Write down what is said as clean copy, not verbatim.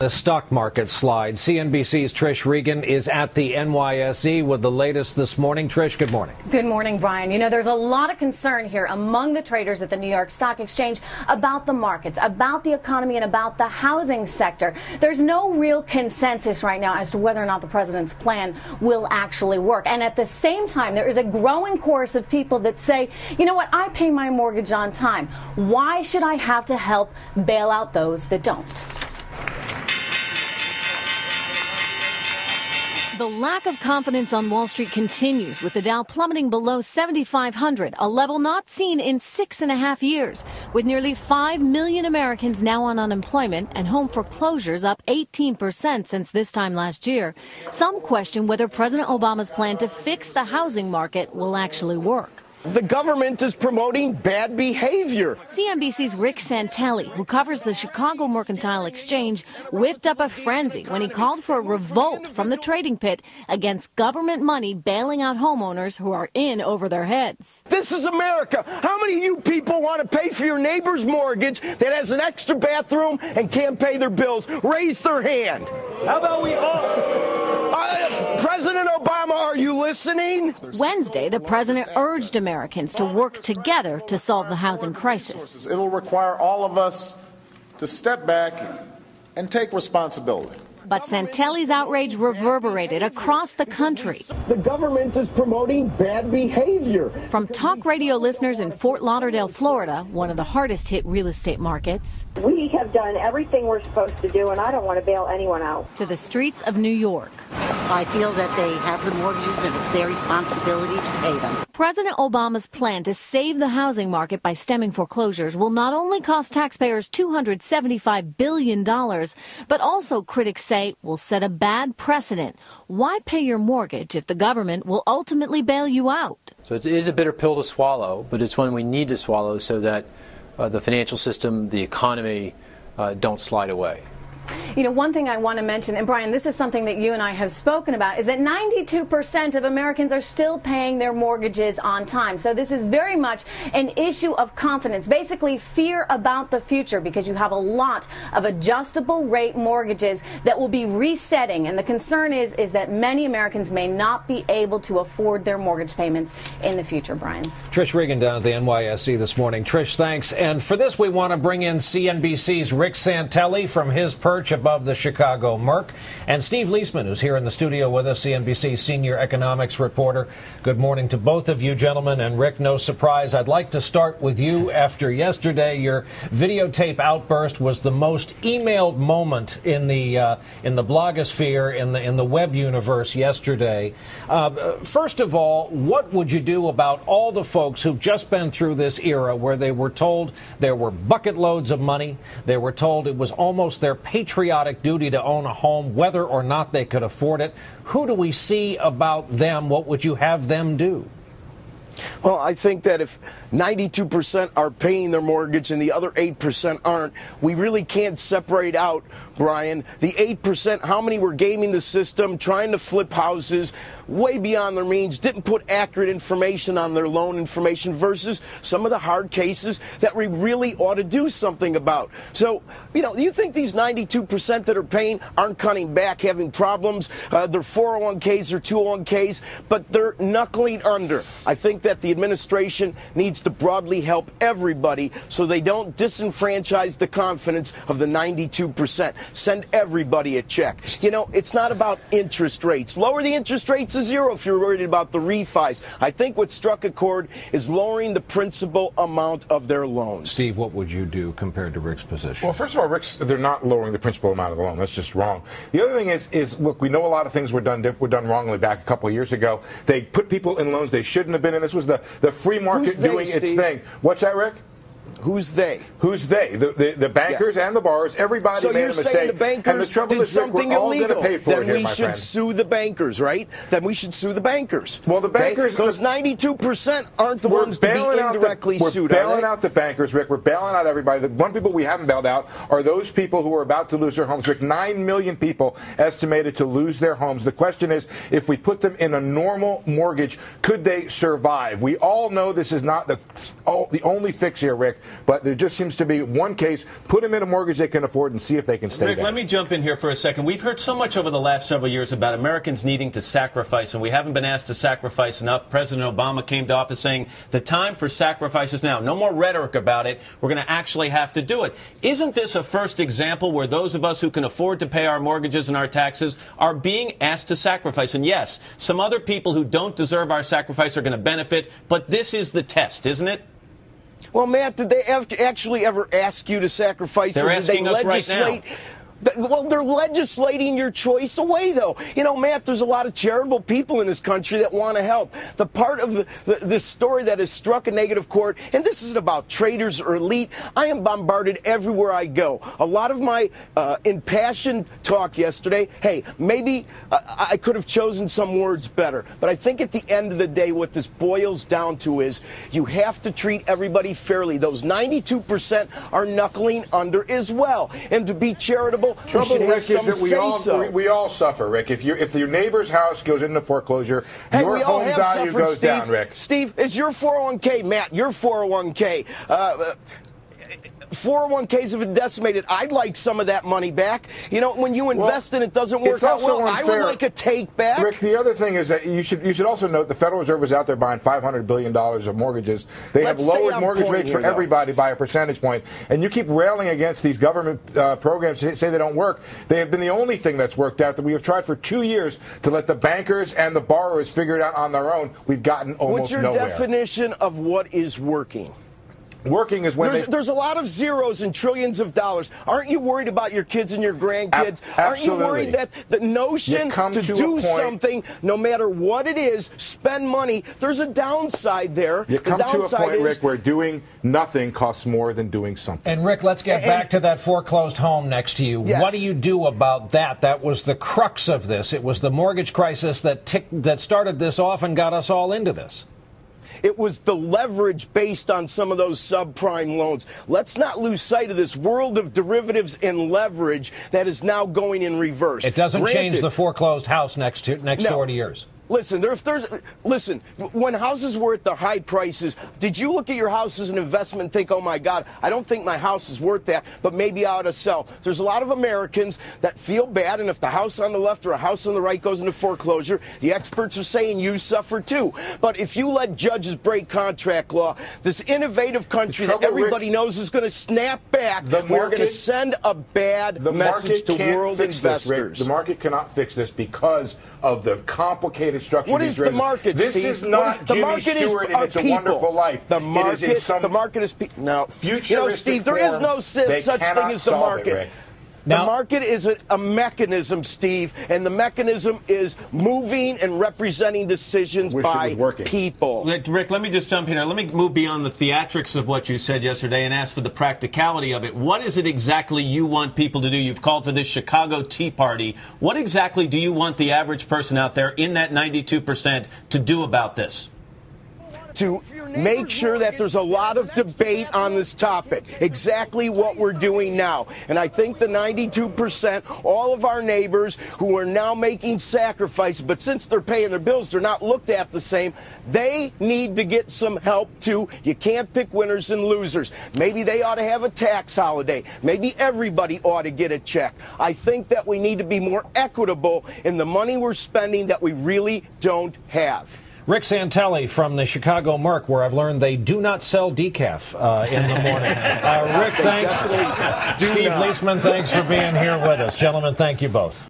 The stock market slide. CNBC's Trish Regan is at the NYSE with the latest this morning. Trish, good morning. Good morning, Brian. You know, there's a lot of concern here among the traders at the New York Stock Exchange about the markets, about the economy, and about the housing sector. There's no real consensus right now as to whether or not the president's plan will actually work. And at the same time, there is a growing chorus of people that say, you know what, I pay my mortgage on time. Why should I have to help bail out those that don't? The lack of confidence on Wall Street continues, with the Dow plummeting below 7,500, a level not seen in 6.5 years, with nearly 5 million Americans now on unemployment and home foreclosures up 18% since this time last year. Some question whether President Obama's plan to fix the housing market will actually work. The government is promoting bad behavior. CNBC's Rick Santelli, who covers the Chicago Mercantile Exchange, whipped up a frenzy when he called for a revolt from the trading pit against government money bailing out homeowners who are in over their heads. This is America. How many of you people want to pay for your neighbor's mortgage that has an extra bathroom and can't pay their bills? Raise their hand. How about we all? President Obama, are you listening? Wednesday, the president urged Americans to work together to solve the housing crisis. It'll require all of us to step back and take responsibility. But Santelli's outrage reverberated across the country. The government is promoting bad behavior. From talk radio listeners in Fort Lauderdale, Florida, one of the hardest hit real estate markets, we have done everything we're supposed to do, and I don't want to bail anyone out, to the streets of New York. I feel that they have the mortgages and it's their responsibility to pay them. President Obama's plan to save the housing market by stemming foreclosures will not only cost taxpayers $275 billion, but also, critics say, will set a bad precedent. Why pay your mortgage if the government will ultimately bail you out? So it is a bitter pill to swallow, but it's one we need to swallow so that the financial system, the economy, don't slide away. You know, one thing I want to mention, and Brian, this is something that you and I have spoken about, is that 92% of Americans are still paying their mortgages on time. So this is very much an issue of confidence, basically fear about the future, because you have a lot of adjustable rate mortgages that will be resetting. And the concern is that many Americans may not be able to afford their mortgage payments in the future, Brian. Trish Regan down at the NYSE this morning. Trish, thanks. And for this, we want to bring in CNBC's Rick Santelli from his perch above the Chicago Merc, and Steve Liesman, who's here in the studio with us, CNBC senior economics reporter. Good morning to both of you, gentlemen. And Rick, no surprise, I'd like to start with you. After yesterday, your videotape outburst was the most emailed moment in the blogosphere, in the web universe yesterday. First of all, what would you do about all the folks who've just been through this era where they were told there were bucket loads of money, they were told it was almost their patriotic duty to own a home, whether or not they could afford it? Who do we see about them? What would you have them do? Well, I think that if 92% are paying their mortgage and the other 8% aren't, we really can't separate out, Brian, the 8%, how many were gaming the system, trying to flip houses way beyond their means, didn't put accurate information on their loan information, versus some of the hard cases that we really ought to do something about. So, you know, you think these 92% that are paying aren't cutting back, having problems, their 401ks or 201ks, but they're knuckling under. I think that the administration needs to broadly help everybody so they don't disenfranchise the confidence of the 92%. Send everybody a check. You know, it's not about interest rates. Lower the interest rates to zero if you're worried about the refis. I think what struck a chord is lowering the principal amount of their loans. Steve, what would you do compared to Rick's position? Well, first of all, they're not lowering the principal amount of the loan. That's just wrong. The other thing is look, we know a lot of things were done wrongly back a couple of years ago. They put people in loans they shouldn't have been in. This was the free market doing its thing. What's that, Rick? Who's they? Who's they? The bankers and the borrowers. Everybody so made a mistake. So you're saying the bankers did something illegal? Then we should sue the bankers, right? Then we should sue the bankers. Well, the bankers, those 92% aren't the ones to be indirectly sued. We're bailing out the bankers, Rick. We're bailing out everybody. The one people we haven't bailed out are those people who are about to lose their homes. Rick, 9 million people estimated to lose their homes. The question is, if we put them in a normal mortgage, could they survive? We all know this is not the only fix here, Rick. But there just seems to be one case. Put them in a mortgage they can afford and see if they can stay Rick, there. let me jump in here for a second. We've heard so much over the last several years about Americans needing to sacrifice, and we haven't been asked to sacrifice enough. President Obama came to office saying the time for sacrifice is now. No more rhetoric about it. We're going to actually have to do it. Isn't this a first example where those of us who can afford to pay our mortgages and our taxes are being asked to sacrifice? And yes, some other people who don't deserve our sacrifice are going to benefit, but this is the test, isn't it? Well, Matt, did they actually ever ask you to sacrifice? They're or did asking they us legislate? right now. Well, they're legislating your choice away, though. You know, Matt, there's a lot of charitable people in this country that want to help. The part of this story that has struck a negative chord, and this isn't about traders or elite, I am bombarded everywhere I go. A lot of my impassioned talk yesterday, hey, maybe I could have chosen some words better, but I think at the end of the day, what this boils down to is you have to treat everybody fairly. Those 92% are knuckling under as well. And to be charitable, Trouble, Rick, is that we all suffer, Rick. If your neighbor's house goes into foreclosure, your home value goes down, Rick. Steve, is your 401k, Matt, your 401k, 401ks have been decimated. I'd like some of that money back. You know, when you invest and it doesn't work out well, I would like a take back. Rick, the other thing is that you should also note the Federal Reserve is out there buying $500 billion of mortgages. They have lowered mortgage rates for everybody by a percentage point. And you keep railing against these government programs to say they don't work. They have been the only thing that's worked out. That we have tried for 2 years to let the bankers and the borrowers figure it out on their own. We've gotten almost nowhere. What's your definition of what is working? Working is when there's a lot of zeros and trillions of dollars. Aren't you worried about your kids and your grandkids? Aren't you worried that the notion to do something, no matter what it is, spend money, there's a downside there. You come to a point, Rick, where doing nothing costs more than doing something. And, Rick, let's get back to that foreclosed home next to you. Yes. What do you do about that? That was the crux of this. It was the mortgage crisis that started this off and got us all into this. It was the leverage based on some of those subprime loans. Let's not lose sight of this world of derivatives and leverage that is now going in reverse. It doesn't change the foreclosed house next door to yours. Listen, when houses were at the high prices, did you look at your house as an investment and think, oh, my God, I don't think my house is worth that, but maybe I ought to sell? There's a lot of Americans that feel bad, and if the house on the left or a house on the right goes into foreclosure, the experts are saying you suffer too. But if you let judges break contract law, this innovative country that everybody knows is going to snap back, we're going to send a bad message to world investors. The market cannot fix this because of the complicated structure. What is the market, This Steve? is not Jimmy Stewart and It's a Wonderful Life. The market is no. Futuristic Steve, there is no such thing as the market. The market is a mechanism, Steve, and the mechanism is moving and representing decisions by people. Rick, let me just jump in here. Let me move beyond the theatrics of what you said yesterday and ask for the practicality of it. What is it exactly you want people to do? You've called for this Chicago Tea Party. What exactly do you want the average person out there in that 92% to do about this? To make sure that there's a lot of debate on this topic, exactly what we're doing now. And I think the 92%, all of our neighbors who are now making sacrifices, but since they're paying their bills, they're not looked at the same, they need to get some help too. You can't pick winners and losers. Maybe they ought to have a tax holiday. Maybe everybody ought to get a check. I think that we need to be more equitable in the money we're spending that we really don't have. Rick Santelli from the Chicago Merc, where I've learned they do not sell decaf in the morning. Rick, thanks. Steve Leisman, thanks for being here with us. Gentlemen, thank you both.